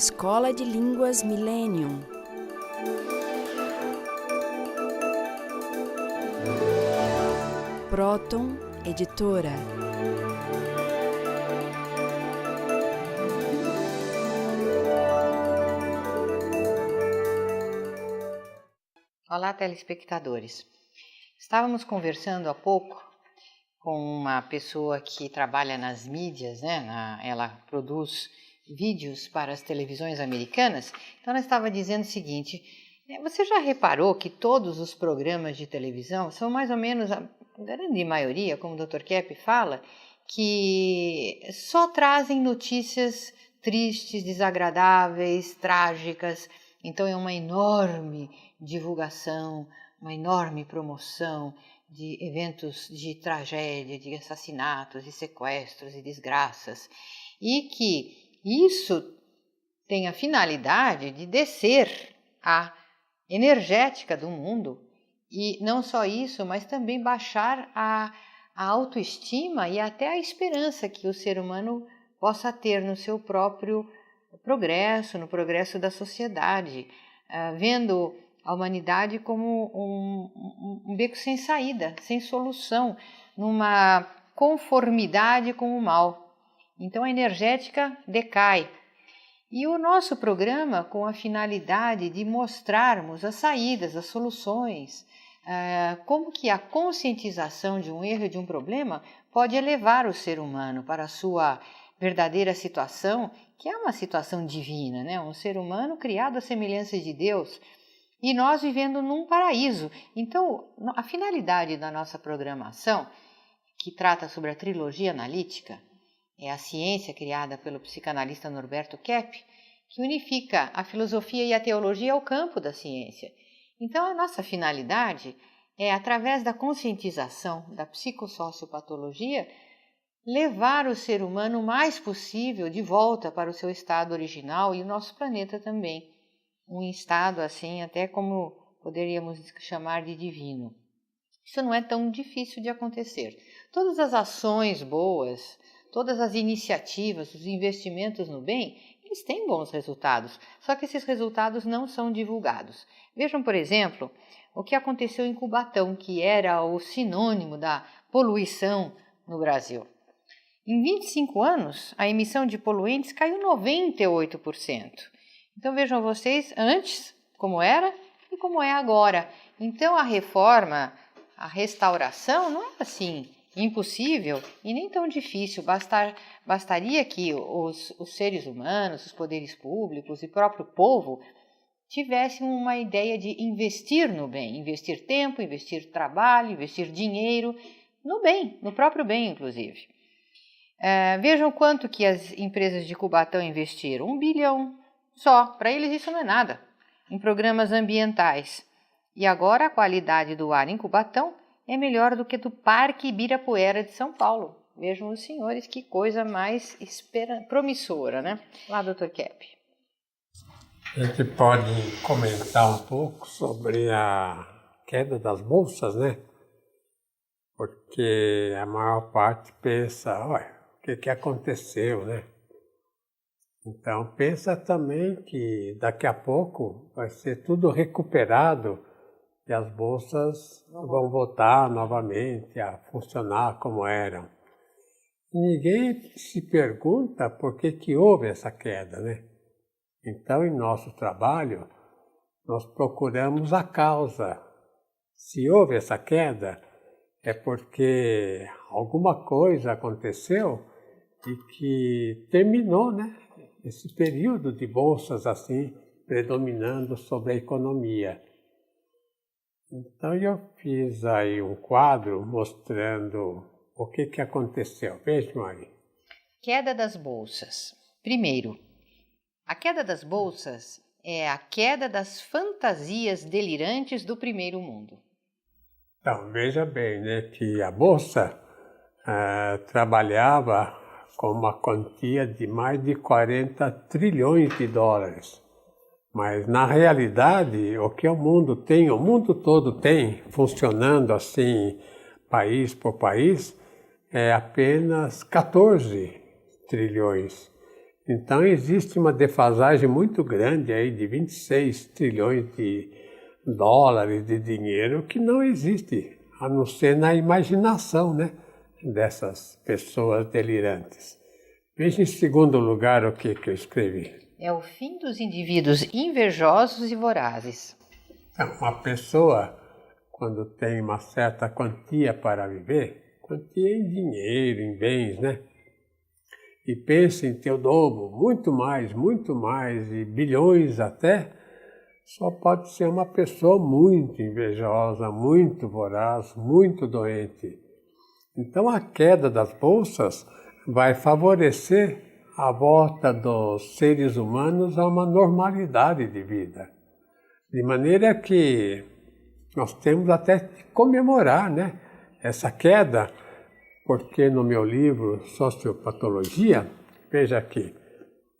Escola de Línguas Millennium. Proton Editora. Olá, telespectadores. Estávamos conversando há pouco com uma pessoa que trabalha nas mídias, ela produz vídeos para as televisões americanas. Então, ela estava dizendo o seguinte: você já reparou que todos os programas de televisão são mais ou menos, a grande maioria, como o Dr. Kepp fala, que só trazem notícias tristes, desagradáveis, trágicas. Então, é uma enorme divulgação, uma enorme promoção de eventos de tragédia, de assassinatos, de sequestros e desgraças. E que isso tem a finalidade de descer a energética do mundo. E não só isso, mas também baixar a autoestima e até a esperança que o ser humano possa ter no seu próprio progresso, no progresso da sociedade, vendo a humanidade como um beco sem saída, sem solução, numa conformidade com o mal. Então a energética decai. E o nosso programa, com a finalidade de mostrarmos as saídas, as soluções, como que a conscientização de um erro e de um problema pode elevar o ser humano para a sua verdadeira situação, que é uma situação divina, né? Um ser humano criado à semelhança de Deus e nós vivendo num paraíso. Então, a finalidade da nossa programação, que trata sobre a trilogia analítica, é a ciência criada pelo psicanalista Norberto Kepp, que unifica a filosofia e a teologia ao campo da ciência. Então, a nossa finalidade é, através da conscientização da psicossociopatologia, levar o ser humano o mais possível de volta para o seu estado original e o nosso planeta também. Um estado assim, até como poderíamos chamar de divino. Isso não é tão difícil de acontecer. Todas as ações boas, todas as iniciativas, os investimentos no bem, eles têm bons resultados, só que esses resultados não são divulgados. Vejam, por exemplo, o que aconteceu em Cubatão, que era o sinônimo da poluição no Brasil. Em 25 anos, a emissão de poluentes caiu 98%. Então vejam vocês, antes como era e como é agora. Então a reforma, a restauração não é assim impossível e nem tão difícil. Bastaria que os seres humanos, os poderes públicos e o próprio povo tivessem uma ideia de investir no bem, investir tempo, investir trabalho, investir dinheiro no bem, no próprio bem, inclusive. Vejam quanto que as empresas de Cubatão investiram, 1 bilhão só. Para eles isso não é nada, em programas ambientais. E agora a qualidade do ar em Cubatão é melhor do que do Parque Ibirapuera de São Paulo. Vejam os senhores, que coisa mais promissora, né? Lá, Dr. Kepp. A gente pode comentar um pouco sobre a queda das bolsas, né? Porque a maior parte pensa, olha, o que aconteceu, né? Então, pensa também que daqui a pouco vai ser tudo recuperado e as bolsas vão voltar novamente a funcionar como eram. E ninguém se pergunta por que houve essa queda, né? Então, em nosso trabalho, nós procuramos a causa. Se houve essa queda, é porque alguma coisa aconteceu e que terminou, né? Esse período de bolsas assim, predominando sobre a economia. Então eu fiz aí um quadro mostrando o que aconteceu. Vejam aí. Queda das bolsas. Primeiro, a queda das bolsas é a queda das fantasias delirantes do primeiro mundo. Então, veja bem, né, que a bolsa trabalhava com uma quantia de mais de 40 trilhões de dólares. Mas, na realidade, o que o mundo todo tem, funcionando assim, país por país, é apenas 14 trilhões. Então existe uma defasagem muito grande aí de 26 trilhões de dólares de dinheiro que não existe, a não ser na imaginação, né, dessas pessoas delirantes. Veja em segundo lugar o que eu escrevi. É o fim dos indivíduos invejosos e vorazes. Uma pessoa, quando tem uma certa quantia para viver, quantia em dinheiro, em bens, né? E pensa em ter o dobro, muito mais, e bilhões até, só pode ser uma pessoa muito invejosa, muito voraz, muito doente. Então a queda das bolsas vai favorecer a volta dos seres humanos a uma normalidade de vida. De maneira que nós temos até que comemorar, né, essa queda, porque no meu livro Sociopatologia, veja aqui,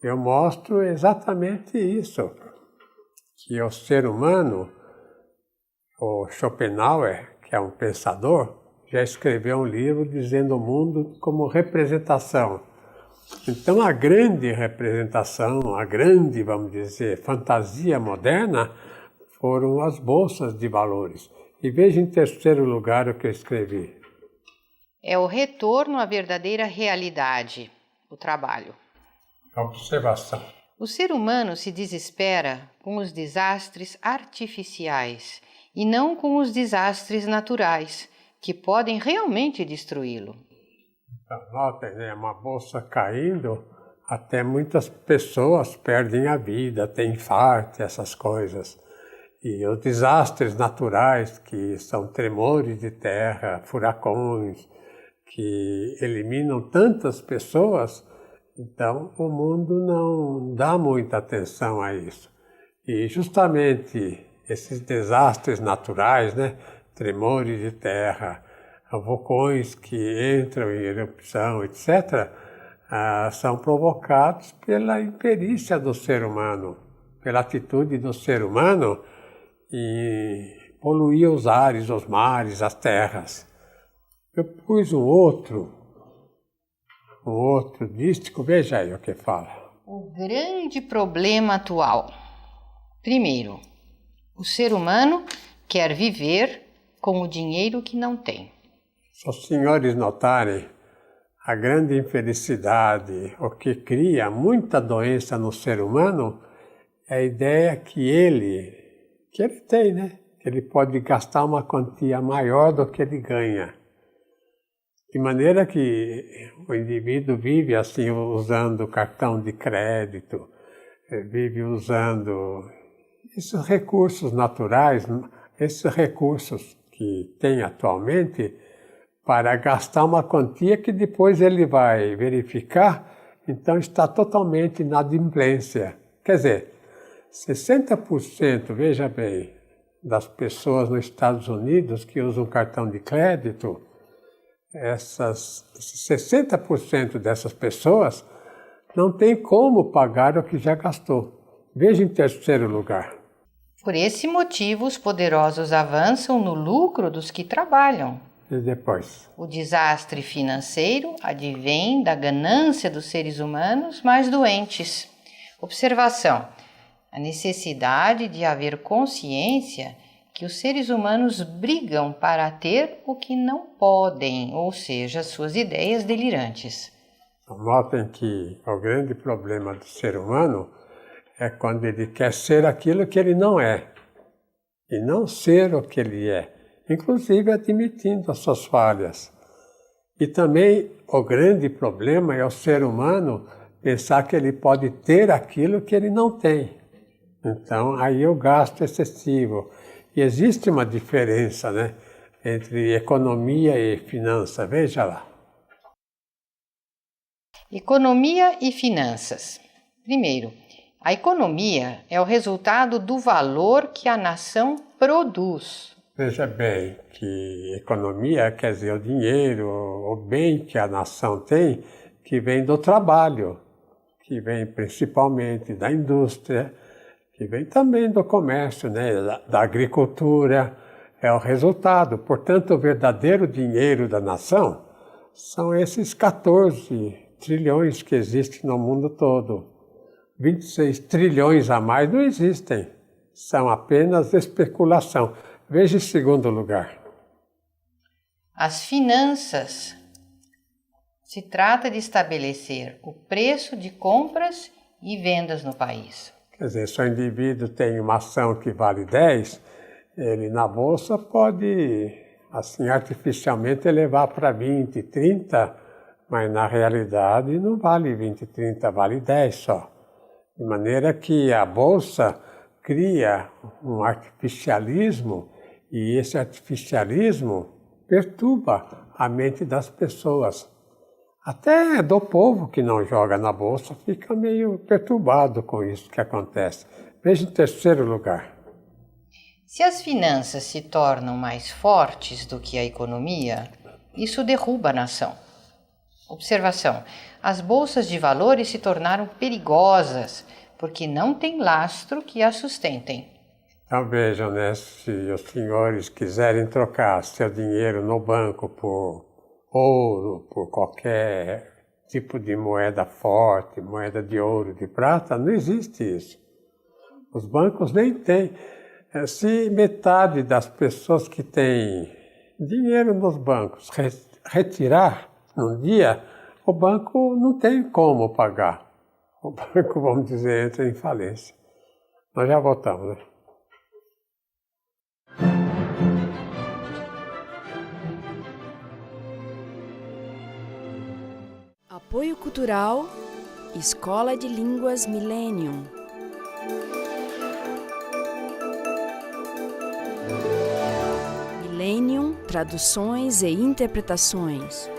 eu mostro exatamente isso, que o ser humano, o Schopenhauer, que é um pensador, já escreveu um livro dizendo o mundo como representação. Então a grande representação, a grande, vamos dizer, fantasia moderna foram as bolsas de valores. E veja em terceiro lugar o que eu escrevi. É o retorno à verdadeira realidade, o trabalho. A observação. O ser humano se desespera com os desastres artificiais e não com os desastres naturais, que podem realmente destruí-lo. Então, notem, né, uma bolsa caindo, até muitas pessoas perdem a vida, têm infarto, essas coisas. E os desastres naturais, que são tremores de terra, furacões, que eliminam tantas pessoas, então o mundo não dá muita atenção a isso. E justamente esses desastres naturais, né, tremores de terra, vulcões que entram em erupção, etc., são provocados pela imperícia do ser humano, pela atitude do ser humano em poluir os ares, os mares, as terras. Eu pus um outro dístico, veja aí o que fala. O grande problema atual. Primeiro, o ser humano quer viver com o dinheiro que não tem. Se os senhores notarem a grande infelicidade, o que cria muita doença no ser humano, é a ideia que ele tem, né? Que ele pode gastar uma quantia maior do que ele ganha. De maneira que o indivíduo vive assim, usando cartão de crédito, vive usando esses recursos naturais, esses recursos que tem atualmente, para gastar uma quantia que depois ele vai verificar, então está totalmente na inadimplência. Quer dizer, 60%, veja bem, das pessoas nos Estados Unidos que usam cartão de crédito, esses 60% dessas pessoas não tem como pagar o que já gastou. Veja em terceiro lugar. Por esse motivo, os poderosos avançam no lucro dos que trabalham. E depois? O desastre financeiro advém da ganância dos seres humanos mais doentes. Observação: a necessidade de haver consciência que os seres humanos brigam para ter o que não podem, ou seja, suas ideias delirantes. Notem que o grande problema do ser humano é quando ele quer ser aquilo que ele não é, e não ser o que ele é, inclusive admitindo as suas falhas. E também o grande problema é o ser humano pensar que ele pode ter aquilo que ele não tem. Então, aí o gasto excessivo. E existe uma diferença, né, entre economia e finança. Veja lá. Economia e finanças. Primeiro, a economia é o resultado do valor que a nação produz. Veja bem que economia quer dizer o dinheiro, o bem que a nação tem, que vem do trabalho, que vem principalmente da indústria, que vem também do comércio, né, da agricultura, é o resultado. Portanto, o verdadeiro dinheiro da nação são esses 14 trilhões que existem no mundo todo. 26 trilhões a mais não existem. São apenas especulação. Veja em segundo lugar. As finanças. Se trata de estabelecer o preço de compras e vendas no país. Quer dizer, se o indivíduo tem uma ação que vale 10, ele na bolsa pode, assim, artificialmente elevar para 20, 30, mas na realidade não vale 20, 30, vale 10 só. De maneira que a bolsa cria um artificialismo e esse artificialismo perturba a mente das pessoas. Até do povo que não joga na bolsa fica meio perturbado com isso que acontece. Veja em terceiro lugar. Se as finanças se tornam mais fortes do que a economia, isso derruba a nação. Observação: as bolsas de valores se tornaram perigosas porque não tem lastro que as sustentem. Então vejam, né, se os senhores quiserem trocar seu dinheiro no banco por ouro, por qualquer tipo de moeda forte, moeda de ouro, de prata, não existe isso. Os bancos nem têm. Se metade das pessoas que têm dinheiro nos bancos retirar num dia, o banco não tem como pagar. O banco, vamos dizer, entra em falência. Nós já voltamos, né? Apoio Cultural Escola de Línguas Millennium. Millennium, traduções e interpretações.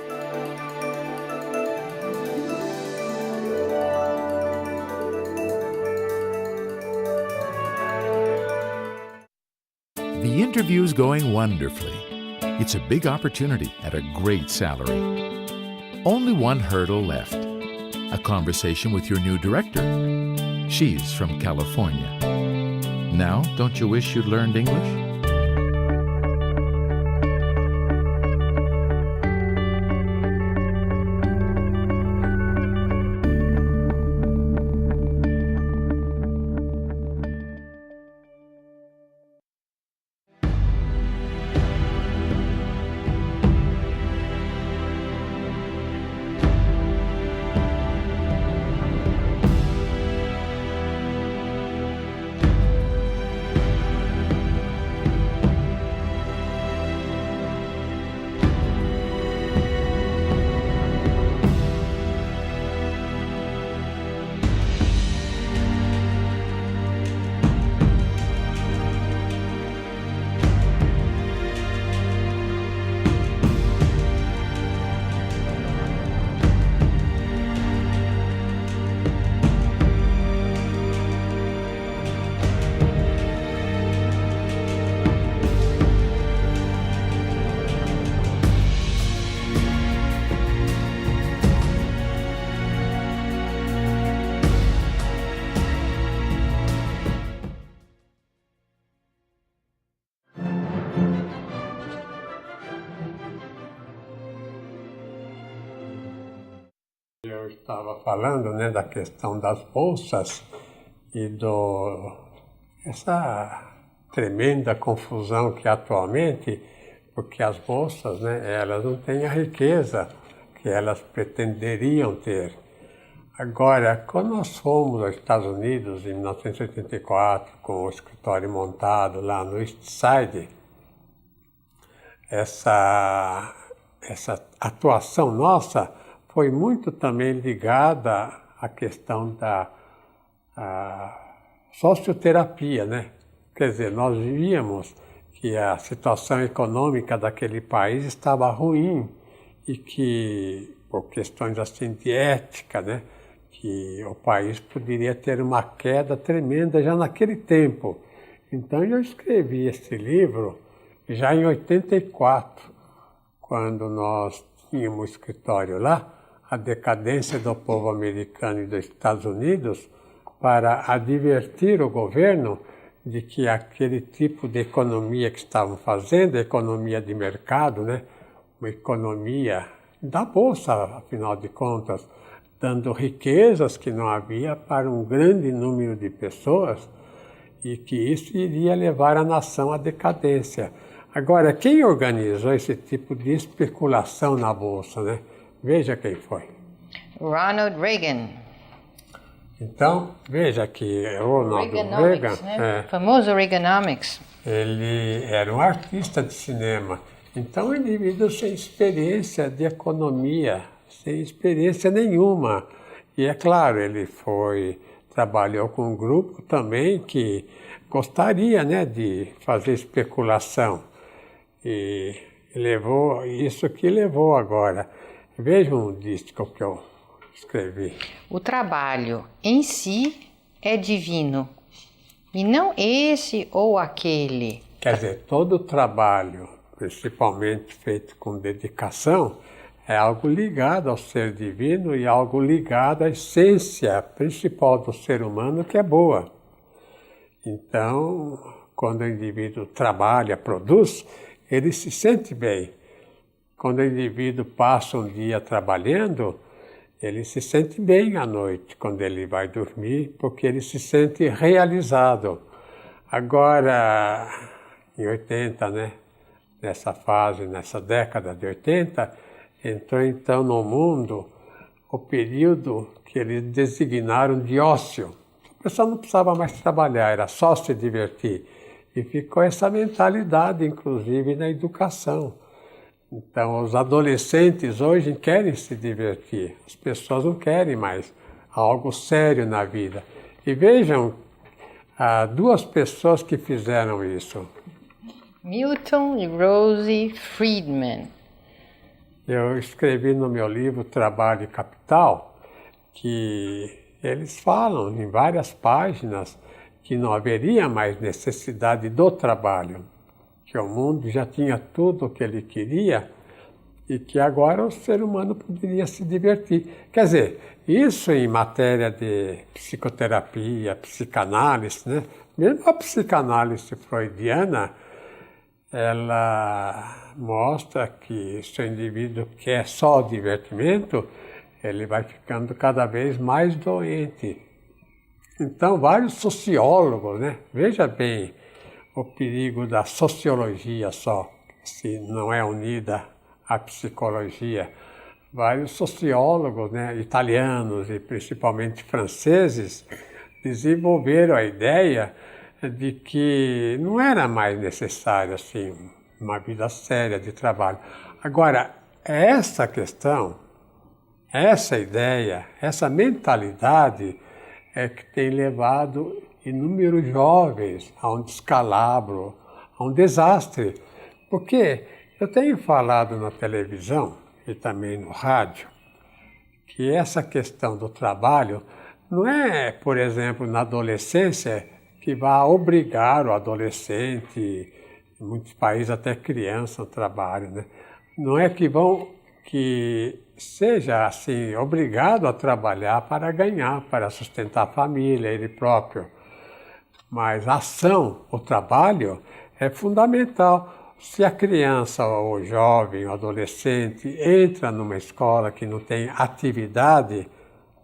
The interview's going wonderfully. It's a big opportunity at a great salary. Only one hurdle left. A conversation with your new director. She's from California. Now, don't you wish you'd learned English? Eu estava falando, né, da questão das bolsas e essa tremenda confusão que atualmente, porque as bolsas, né, elas não têm a riqueza que elas pretenderiam ter. Agora, quando nós fomos aos Estados Unidos em 1984, com o escritório montado lá no East Side, essa atuação nossa foi muito também ligada à questão da socioterapia, né? Quer dizer, nós víamos que a situação econômica daquele país estava ruim e que, por questões assim de ética, né, que o país poderia ter uma queda tremenda já naquele tempo. Então eu escrevi esse livro já em 84, quando nós tínhamos escritório lá, A Decadência do Povo Americano e dos Estados Unidos, para advertir o governo de que aquele tipo de economia que estavam fazendo, economia de mercado, né, uma economia da bolsa, afinal de contas, dando riquezas que não havia para um grande número de pessoas e que isso iria levar a nação à decadência. Agora, quem organizou esse tipo de especulação na Bolsa, né? Veja quem foi. Ronald Reagan. Então, veja que Ronald Reagan, né? Famoso Reaganomics. Ele era um artista de cinema. Então, um indivíduo sem experiência de economia, sem experiência nenhuma. E é claro, ele trabalhou com um grupo também que gostaria, né, de fazer especulação. E levou isso que levou agora. Vejam um disco que eu escrevi. O trabalho em si é divino, e não esse ou aquele. Quer dizer, todo trabalho, principalmente feito com dedicação, é algo ligado ao ser divino e algo ligado à essência principal do ser humano, que é boa. Então, quando o indivíduo trabalha, produz, ele se sente bem. Quando o indivíduo passa um dia trabalhando, ele se sente bem à noite, quando ele vai dormir, porque ele se sente realizado. Agora, em 80, né? Nessa fase, nessa década de 80, entrou então no mundo o período que eles designaram de ócio. A pessoa não precisava mais trabalhar, era só se divertir. E ficou essa mentalidade, inclusive, na educação. Então, os adolescentes hoje querem se divertir. As pessoas não querem mais algo sério na vida. E vejam, duas pessoas que fizeram isso. Milton e Rosie Friedman. Eu escrevi no meu livro Trabalho e Capital que eles falam em várias páginas que não haveria mais necessidade do trabalho, que o mundo já tinha tudo o que ele queria e que agora o ser humano poderia se divertir. Quer dizer, isso em matéria de psicoterapia, psicanálise, né? Mesmo a psicanálise freudiana, ela mostra que se o indivíduo quer só o divertimento, ele vai ficando cada vez mais doente. Então, vários sociólogos, né? Veja bem o perigo da sociologia só, se não é unida à psicologia. Vários sociólogos, né, italianos e principalmente franceses, desenvolveram a ideia de que não era mais necessário assim, uma vida séria de trabalho. Agora, essa questão, essa ideia, essa mentalidade é que tem levado inúmeros jovens a um descalabro, a um desastre. Porque eu tenho falado na televisão e também no rádio que essa questão do trabalho não é, por exemplo, na adolescência, que vai obrigar o adolescente, em muitos países até criança, ao trabalho, né? Não é que seja assim, obrigado a trabalhar para ganhar, para sustentar a família, ele próprio. Mas a ação, o trabalho, é fundamental. Se a criança, ou o jovem, o adolescente, entra numa escola que não tem atividade,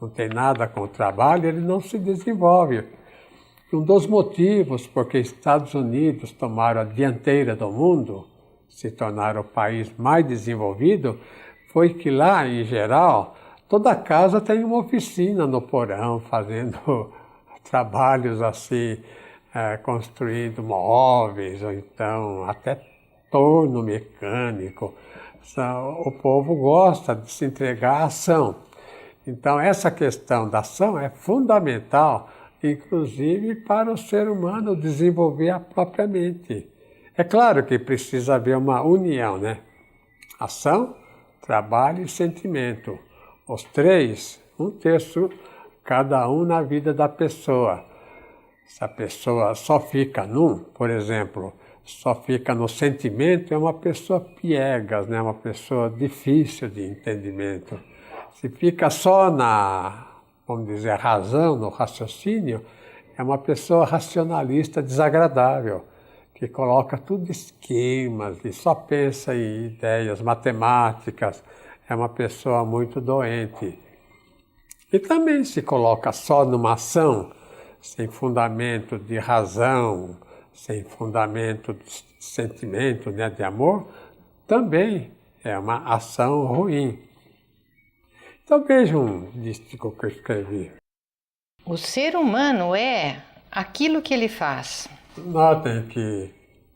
não tem nada com o trabalho, ele não se desenvolve. Um dos motivos porque Estados Unidos tomaram a dianteira do mundo, se tornaram o país mais desenvolvido, foi que lá, em geral, toda casa tem uma oficina no porão, fazendo trabalhos assim, construindo móveis, ou então até torno mecânico. O povo gosta de se entregar à ação. Então, essa questão da ação é fundamental, inclusive para o ser humano desenvolver a própria mente. É claro que precisa haver uma união, né? Ação, trabalho e sentimento. Os três, um terço cada um na vida da pessoa. Se a pessoa só fica num, por exemplo, só fica no sentimento, é uma pessoa piegas, né? Uma pessoa difícil de entendimento. Se fica só vamos dizer, razão, no raciocínio, é uma pessoa racionalista desagradável, que coloca tudo em esquemas e só pensa em ideias matemáticas. É uma pessoa muito doente. E também se coloca só numa ação, sem fundamento de razão, sem fundamento de sentimento, né, de amor, também é uma ação ruim. Então vejam um dístico que eu escrevi. O ser humano é aquilo que ele faz. Notem que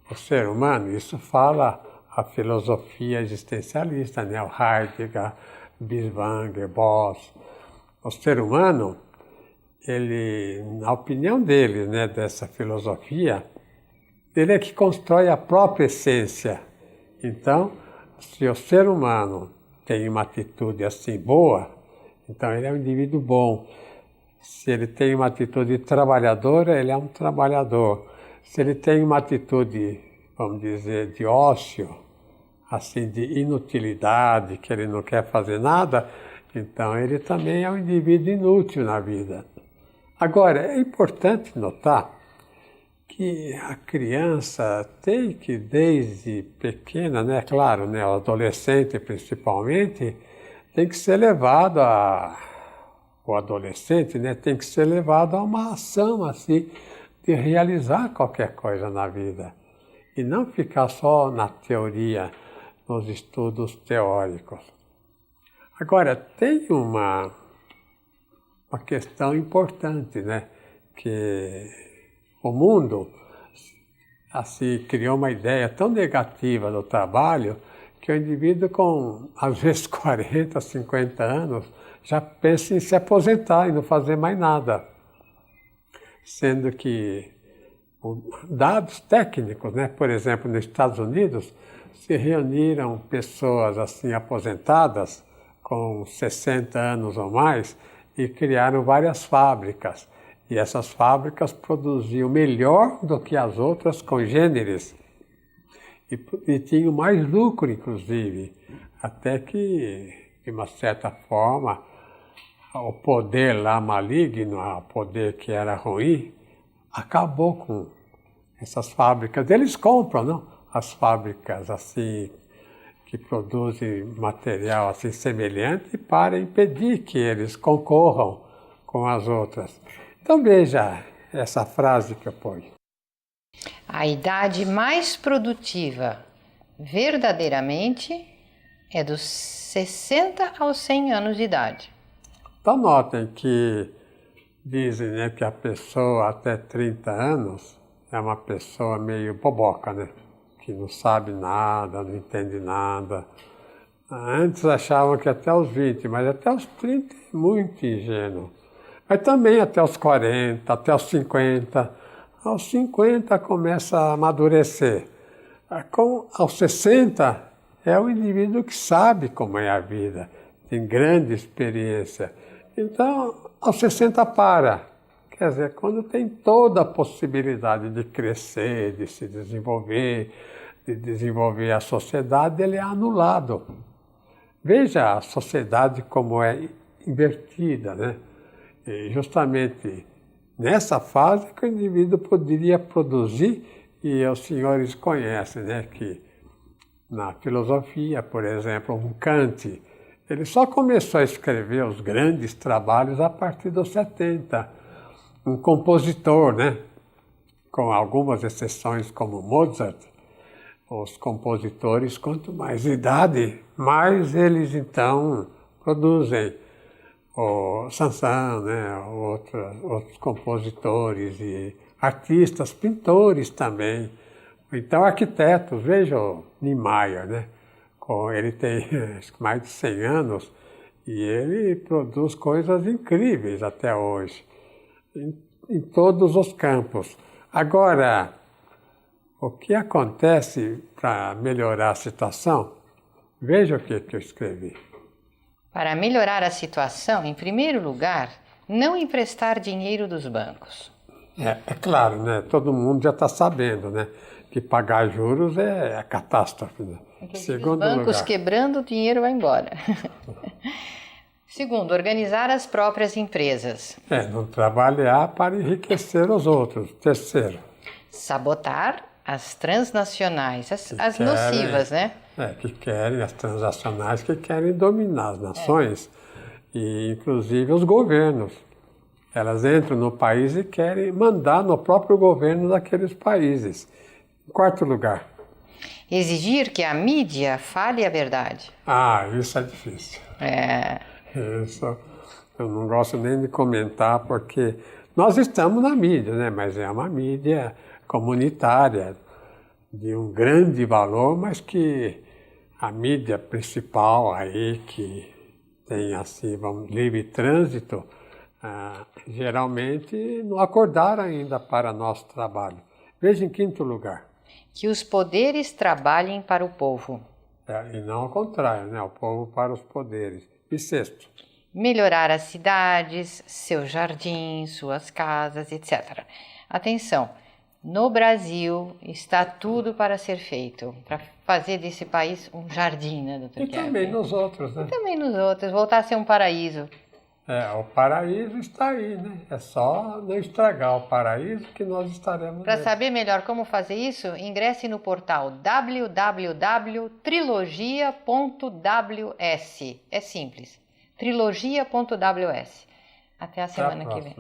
o ser humano, isso fala a filosofia existencialista, né? O Heidegger, Biswanger, Boss. O ser humano, ele, na opinião deles, né, dessa filosofia, ele é que constrói a própria essência. Então, se o ser humano tem uma atitude assim boa, então ele é um indivíduo bom. Se ele tem uma atitude trabalhadora, ele é um trabalhador. Se ele tem uma atitude, vamos dizer, de ócio, assim, de inutilidade, que ele não quer fazer nada, então ele também é um indivíduo inútil na vida. Agora, é importante notar que a criança tem que, desde pequena, né, claro, né, o adolescente principalmente, tem que ser levado o adolescente, né, tem que ser levado a uma ação assim de realizar qualquer coisa na vida e não ficar só na teoria, nos estudos teóricos. Agora, tem uma questão importante, né, que o mundo assim criou uma ideia tão negativa do trabalho que o indivíduo com, às vezes, 40, 50 anos, já pensa em se aposentar e não fazer mais nada. Sendo que dados técnicos, né? Por exemplo, nos Estados Unidos, se reuniram pessoas assim aposentadas com 60 anos ou mais e criaram várias fábricas. E essas fábricas produziam melhor do que as outras congêneres. E tinham mais lucro, inclusive. Até que, de uma certa forma, o poder lá maligno, o poder que era ruim, acabou com essas fábricas. Eles compram, não? As fábricas assim, que produzem material assim semelhante para impedir que eles concorram com as outras. Então veja essa frase que eu ponho. A idade mais produtiva, verdadeiramente, é dos 60 aos 100 anos de idade. Então notem que dizem, né, que a pessoa até 30 anos é uma pessoa meio boboca, né? Que não sabe nada, não entende nada. Antes achavam que até os 20, mas até os 30 é muito ingênuo. Mas também até os 40, até os 50. Aos 50 começa a amadurecer. Aos 60 é o indivíduo que sabe como é a vida, tem grande experiência. Então, aos 60 para. Quer dizer, quando tem toda a possibilidade de crescer, de se desenvolver, de desenvolver a sociedade, ele é anulado. Veja a sociedade como é invertida, né? E justamente nessa fase que o indivíduo poderia produzir, e os senhores conhecem, né, que na filosofia, por exemplo, um Kant, ele só começou a escrever os grandes trabalhos a partir dos 70. Um compositor, né, com algumas exceções como Mozart, os compositores, quanto mais idade, mais eles então produzem. O Saint-Saëns, né, outros compositores e artistas, pintores também. Então, arquitetos, veja o Niemeyer, né? Ele tem mais de 100 anos e ele produz coisas incríveis até hoje, em todos os campos. Agora, o que acontece para melhorar a situação? Veja o que eu escrevi. Para melhorar a situação, em primeiro lugar, não emprestar dinheiro dos bancos. É claro, né? Todo mundo já está sabendo, né? Que pagar juros é catástrofe, né? Segundo os bancos lugar, quebrando, o dinheiro vai embora. Segundo, organizar as próprias empresas. Não trabalhar para enriquecer os outros. Terceiro, sabotar as transnacionais, as nocivas, né? Que querem, as transnacionais que querem dominar as nações E, inclusive, os governos. Elas entram no país e querem mandar no próprio governo daqueles países. Em quarto lugar. Exigir que a mídia fale a verdade. Ah, isso é difícil. Isso eu não gosto nem de comentar, porque nós estamos na mídia, né? Mas é uma mídia comunitária, de um grande valor, mas que a mídia principal aí, que tem assim, livre trânsito, geralmente não acordaram ainda para nosso trabalho. Veja em quinto lugar. Que os poderes trabalhem para o povo. E não ao contrário, né? O povo para os poderes. E sexto. Melhorar as cidades, seus jardins, suas casas, etc. Atenção, no Brasil está tudo para ser feito, para fazer desse país um jardim, né, doutor? E também nos outros, né? E também nos outros, voltar a ser um paraíso. O paraíso está aí, né? É só não estragar o paraíso que nós estaremos. Para saber melhor como fazer isso, ingresse no portal www.trilogia.ws. É simples, trilogia.ws. Até a semana que vem.